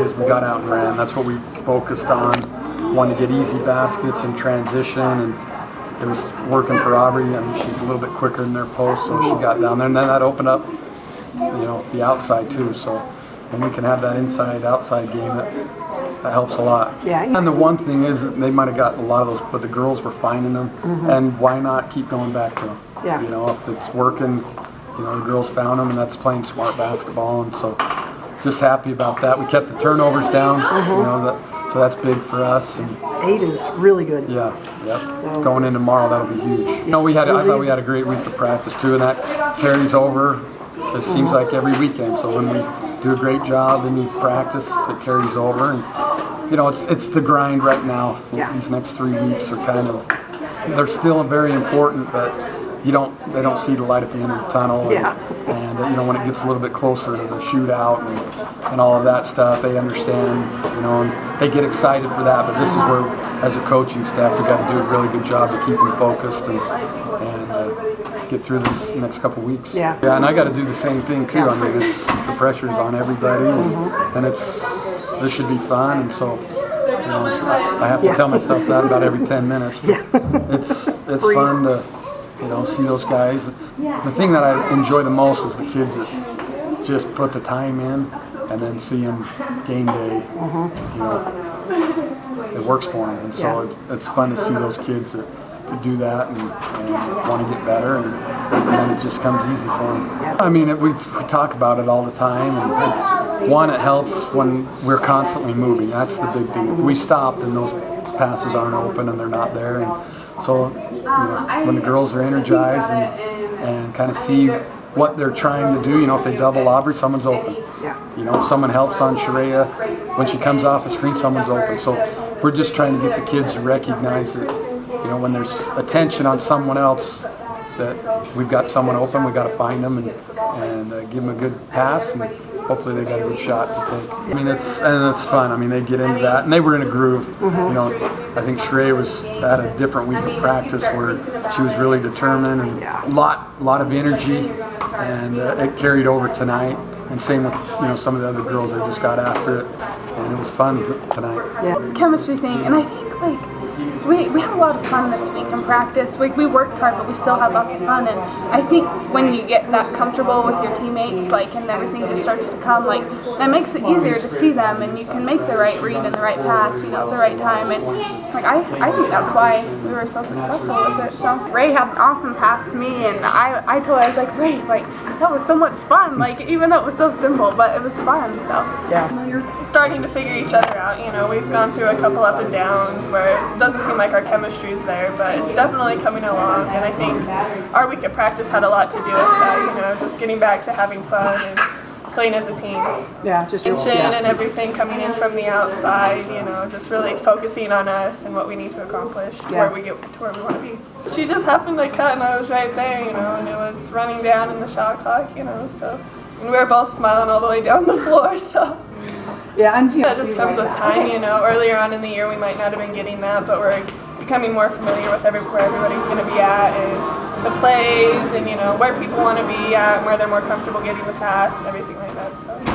is we got out and ran. That's what we focused on. Wanted to get easy baskets in transition, and it was working for Aubry. I mean, she's a little bit quicker in their post, so she got down there, and then that opened up, the outside too. So when we can have that inside-outside game, that helps a lot. Yeah. And the one thing is, they might have got a lot of those, but the girls were finding them, and why not keep going back to them? Yeah. If it's working, the girls found them, and that's playing smart basketball, and so just happy about that. We kept the turnovers down, so that's big for us. And 8 is really good. yeah, yep. So, going in tomorrow, that'll be huge. I thought we had a great week of practice too, and that carries over. It seems like every weekend. So when we do a great job in the practice, it carries over. And it's the grind right now. Yeah. These next 3 weeks are they're still very important, but they don't see the light at the end of the tunnel. And when it gets a little bit closer to the shootout and all of that stuff, they understand, and they get excited for that. But this is where, as a coaching staff, we got to do a really good job to keep them focused and get through this next couple weeks. Yeah, and I got to do the same thing too. I mean, the pressure's on everybody, and this should be fun. And so, I have to tell myself that about every 10 minutes. But it's fun to see those guys. The thing that I enjoy the most is the kids that just put the time in, and then see them game day. It works for them, and so it's fun to see those kids that to do that and want to get better, and then it just comes easy for them. I mean, we talk about it all the time, and one, it helps when we're constantly moving. That's the big thing. If we stop, then those passes aren't open and they're not there, and so when the girls are energized and kind of see what they're trying to do, if they double Aubry, someone's open. If someone helps on Sharaya, when she comes off the screen, someone's open. So we're just trying to get the kids to recognize that, when there's attention on someone else, that we've got someone open, we got to find them and give them a good pass, and hopefully they got a good shot to take. I mean, it's fun. I mean, they get into that, and they were in a groove. I think Sharaya had a different week of practice where she was really determined and a lot of energy, and it carried over tonight. And same with some of the other girls that just got after it, and it was fun tonight. It's a chemistry thing, and I think we had a lot of fun this week in practice. We worked hard, but we still had lots of fun. And I think when you get that comfortable with your teammates, and everything just starts to come, that makes it easier to see them, and you can make the right read and the right pass, at the right time. And I think that's why we were so successful with it. So Ray had an awesome pass to me, and I told her, I was like, Ray, that was so much fun. Even though it was so simple, but it was fun. So You're starting to figure each other out. We've gone through a couple up and downs where it doesn't seem like our chemistry is there, but it's definitely coming along. And I think our week of practice had a lot to do with that. Just getting back to having fun and playing as a team. And everything coming in from the outside. Just really focusing on us and what we need to accomplish to where we get to where we want to be. She just happened to cut, and I was right there. And it was running down in the shot clock. So. And we were both smiling all the way down the floor, so. And that just comes with time, Earlier on in the year, we might not have been getting that, but we're becoming more familiar with where everybody's going to be at, and the plays, and, where people want to be at, and where they're more comfortable getting the pass, and everything like that, so.